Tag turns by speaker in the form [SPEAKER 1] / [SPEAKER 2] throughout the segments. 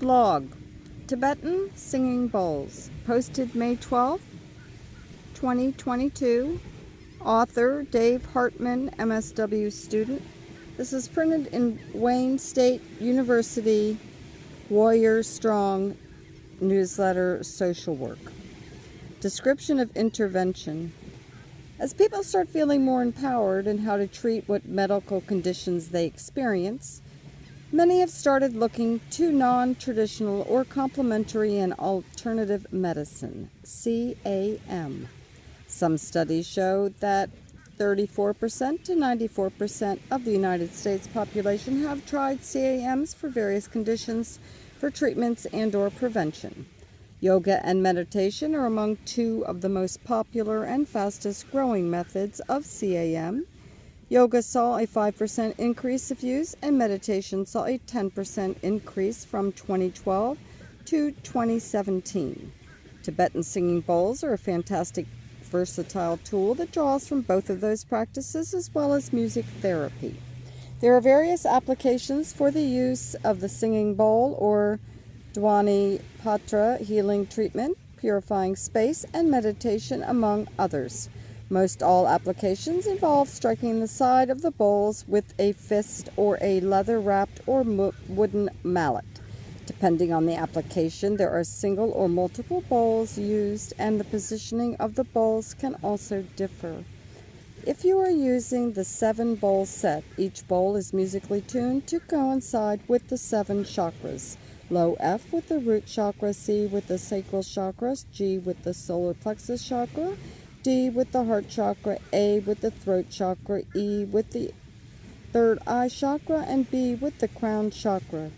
[SPEAKER 1] Blog, Tibetan Singing Bowls, posted May 12, 2022. Author Dave Hartman, MSW student. This is printed in Wayne State University Warrior Strong newsletter social work. Description of intervention. As people start feeling more empowered in how to treat what medical conditions they experience, many have started looking to non-traditional or complementary and alternative medicine, CAM. Some studies show that 34% to 94% of the United States population have tried CAMs for various conditions for treatments and/or prevention. Yoga and meditation are among two of the most popular and fastest growing methods of CAM. Yoga saw a 5% increase of use, and meditation saw a 10% increase from 2012 to 2017. Tibetan Singing Bowls are a fantastic, versatile tool that draws from both of those practices as well as music therapy. There are various applications for the use of the singing bowl or Dwani Patra healing treatment, purifying space, and meditation, among others. Most all applications involve striking the side of the bowls with a fist or a leather-wrapped or wooden mallet. Depending on the application, there are single or multiple bowls used, and the positioning of the bowls can also differ. If you are using the 7-bowl set, each bowl is musically tuned to coincide with the 7 chakras. Low F with the root chakra, C with the sacral chakra, G with the solar plexus chakra, D with the heart chakra, A with the throat chakra, E with the third eye chakra, and B with the crown chakra.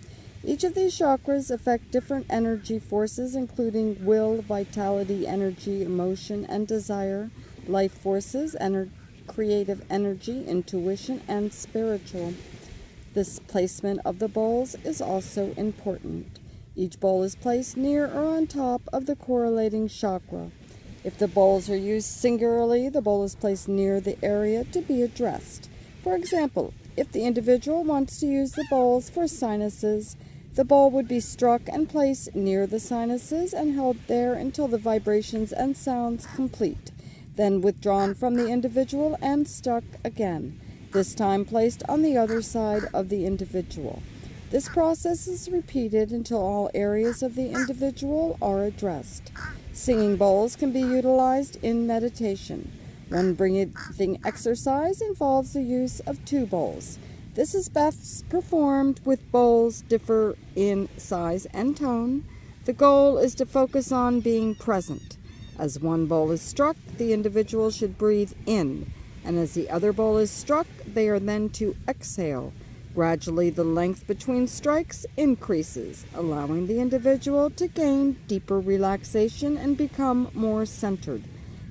[SPEAKER 1] Each of these chakras affect different energy forces, including will, vitality, energy, emotion, and desire, life forces, creative energy, intuition, and spiritual. This placement of the bowls is also important. Each bowl is placed near or on top of the correlating chakra. If the bowls are used singularly, the bowl is placed near the area to be addressed. For example, if the individual wants to use the bowls for sinuses, the bowl would be struck and placed near the sinuses and held there until the vibrations and sounds complete, then withdrawn from the individual and stuck again, this time placed on the other side of the individual. This process is repeated until all areas of the individual are addressed. Singing bowls can be utilized in meditation. One breathing exercise involves the use of 2 bowls. This is best performed with bowls differ in size and tone. The goal is to focus on being present. As one bowl is struck, the individual should breathe in, and as the other bowl is struck, they are then to exhale. Gradually, the length between strikes increases, allowing the individual to gain deeper relaxation and become more centered.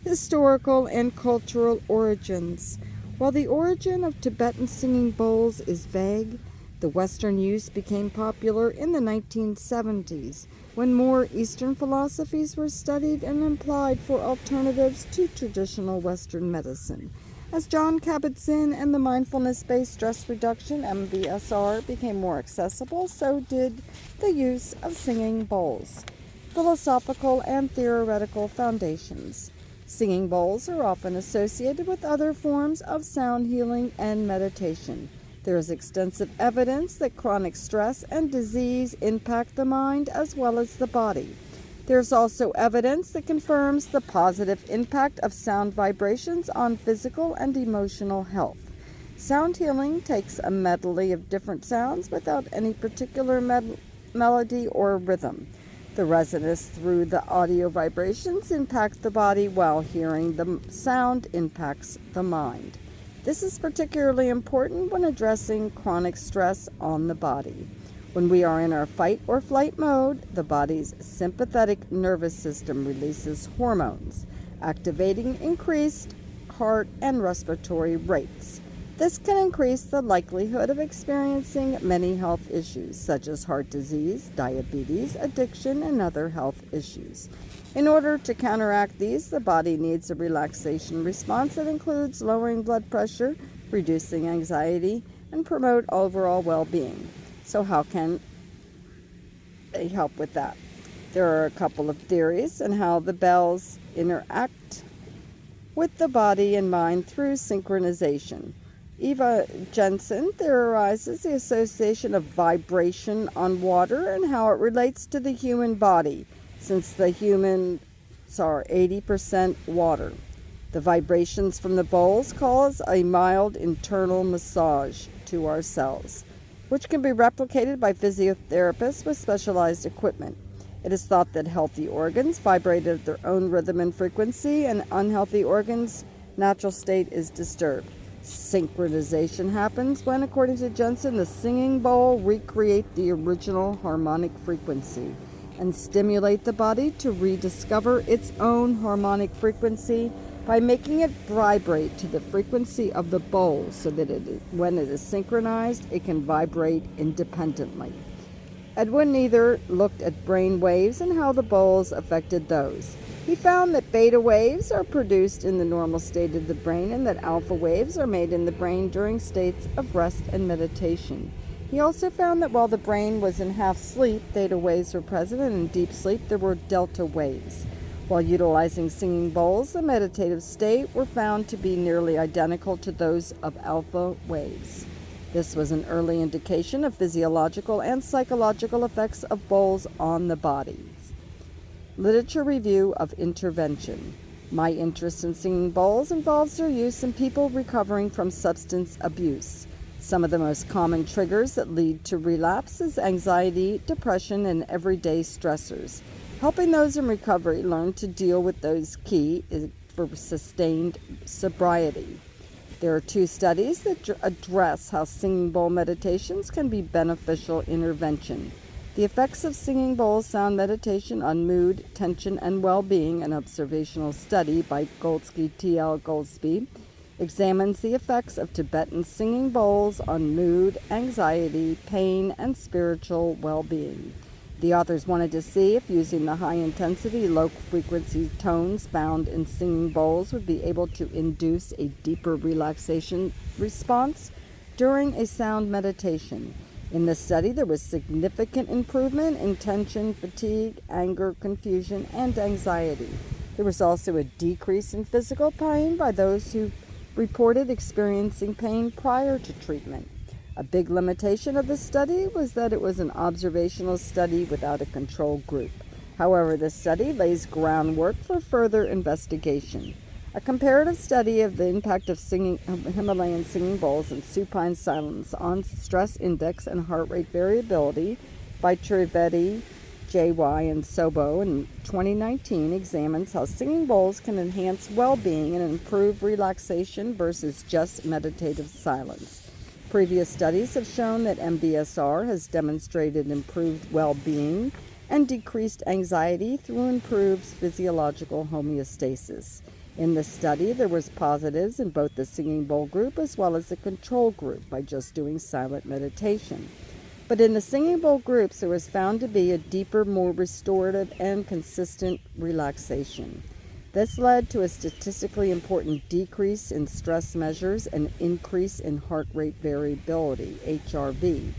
[SPEAKER 1] Historical and cultural origins. While the origin of Tibetan singing bowls is vague, the Western use became popular in the 1970s, when more Eastern philosophies were studied and applied for alternatives to traditional Western medicine. As John Kabat-Zinn and the mindfulness-based stress reduction, MBSR, became more accessible, so did the use of singing bowls. Philosophical and theoretical foundations. Singing bowls are often associated with other forms of sound healing and meditation. There is extensive evidence that chronic stress and disease impact the mind as well as the body. There's also evidence that confirms the positive impact of sound vibrations on physical and emotional health. Sound healing takes a medley of different sounds without any particular melody or rhythm. The resonance through the audio vibrations impacts the body, while hearing the sound impacts the mind. This is particularly important when addressing chronic stress on the body. When we are in our fight or flight mode, the body's sympathetic nervous system releases hormones, activating increased heart and respiratory rates. This can increase the likelihood of experiencing many health issues, such as heart disease, diabetes, addiction, and other health issues. In order to counteract these, the body needs a relaxation response that includes lowering blood pressure, reducing anxiety, and promote overall well-being. So how can they help with that. There are a couple of theories on how the bells interact with the body and mind through synchronization. Eva Jensen theorizes the association of vibration on water and how it relates to the human body, since the humans are 80% water. The vibrations from the bowls cause a mild internal massage to our cells, which can be replicated by physiotherapists with specialized equipment. It is thought that healthy organs vibrate at their own rhythm and frequency, and unhealthy organs' natural state is disturbed. Synchronization happens when, according to Jensen, the singing bowl recreate the original harmonic frequency and stimulate the body to rediscover its own harmonic frequency by making it vibrate to the frequency of the bowl so that when it is synchronized, it can vibrate independently. Edwin Neither looked at brain waves and how the bowls affected those. He found that beta waves are produced in the normal state of the brain and that alpha waves are made in the brain during states of rest and meditation. He also found that while the brain was in half sleep, theta waves were present, and in deep sleep there were delta waves. While utilizing singing bowls, the meditative state were found to be nearly identical to those of alpha waves. This was an early indication of physiological and psychological effects of bowls on the body. Literature review of intervention. My interest in singing bowls involves their use in people recovering from substance abuse. Some of the most common triggers that lead to relapse is anxiety, depression, and everyday stressors. Helping those in recovery learn to deal with those key is for sustained sobriety. There are 2 studies that address how singing bowl meditations can be beneficial intervention. The effects of singing bowl sound meditation on mood, tension, and well-being, an observational study by Goldsky T.L. Goldsby, examines the effects of Tibetan singing bowls on mood, anxiety, pain, and spiritual well-being. The authors wanted to see if using the high-intensity, low-frequency tones found in singing bowls would be able to induce a deeper relaxation response during a sound meditation. In the study, there was significant improvement in tension, fatigue, anger, confusion, and anxiety. There was also a decrease in physical pain by those who reported experiencing pain prior to treatment. A big limitation of the study was that it was an observational study without a control group. However, the study lays groundwork for further investigation. A comparative study of the impact of Himalayan singing bowls and supine silence on stress index and heart rate variability by Trivedi, J.Y., and Sobo in 2019 examines how singing bowls can enhance well-being and improve relaxation versus just meditative silence. Previous studies have shown that MBSR has demonstrated improved well-being and decreased anxiety through improved physiological homeostasis. In the study, there was positives in both the singing bowl group as well as the control group by just doing silent meditation. But in the singing bowl groups, there was found to be a deeper, more restorative, and consistent relaxation. This led to a statistically important decrease in stress measures and increase in heart rate variability, HRV,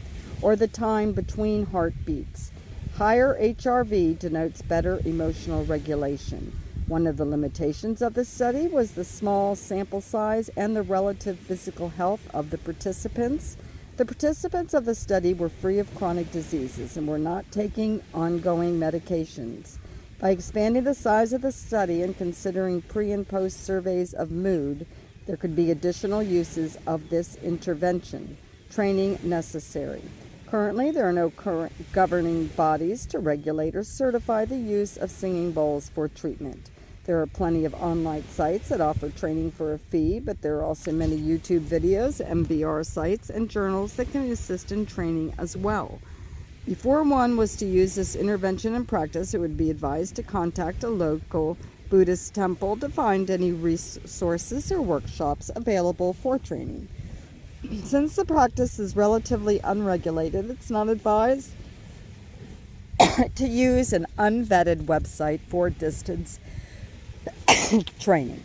[SPEAKER 1] or the time between heartbeats. Higher HRV denotes better emotional regulation. One of the limitations of the study was the small sample size and the relative physical health of the participants. The participants of the study were free of chronic diseases and were not taking ongoing medications. By expanding the size of the study and considering pre- and post-surveys of mood, there could be additional uses of this intervention. Training necessary. Currently, there are no governing bodies to regulate or certify the use of singing bowls for treatment. There are plenty of online sites that offer training for a fee, but there are also many YouTube videos, MBR sites, and journals that can assist in training as well. Before one was to use this intervention in practice, it would be advised to contact a local Buddhist temple to find any resources or workshops available for training. Since the practice is relatively unregulated, it's not advised to use an unvetted website for distance training.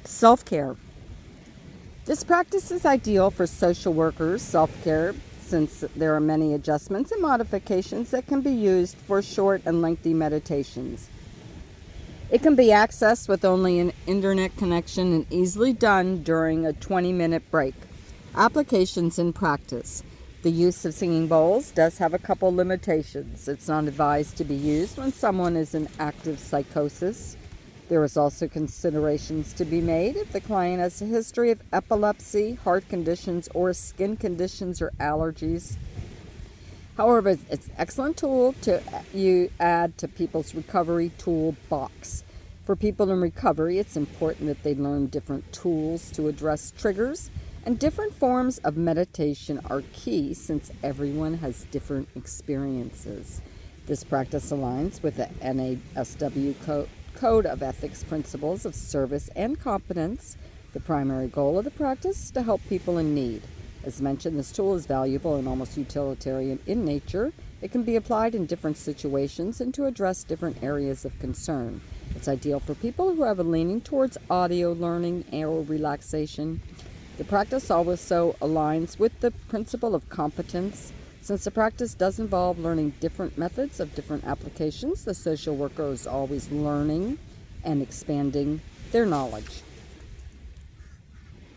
[SPEAKER 1] Self-care. This practice is ideal for social workers, self-care, since there are many adjustments and modifications that can be used for short and lengthy meditations. It can be accessed with only an internet connection and easily done during a 20-minute break. Applications in practice. The use of singing bowls does have a couple limitations. It's not advised to be used when someone is in active psychosis. There is also considerations to be made if the client has a history of epilepsy, heart conditions, or skin conditions or allergies. However, it's an excellent tool to add to people's recovery toolbox. For people in recovery, it's important that they learn different tools to address triggers, and different forms of meditation are key since everyone has different experiences. This practice aligns with the NASW Code of Ethics Principles of Service and Competence. The primary goal of the practice is to help people in need. As mentioned, this tool is valuable and almost utilitarian in nature. It can be applied in different situations and to address different areas of concern. It's ideal for people who have a leaning towards audio learning or relaxation. The practice also aligns with the principle of competence. Since the practice does involve learning different methods of different applications, the social worker is always learning and expanding their knowledge.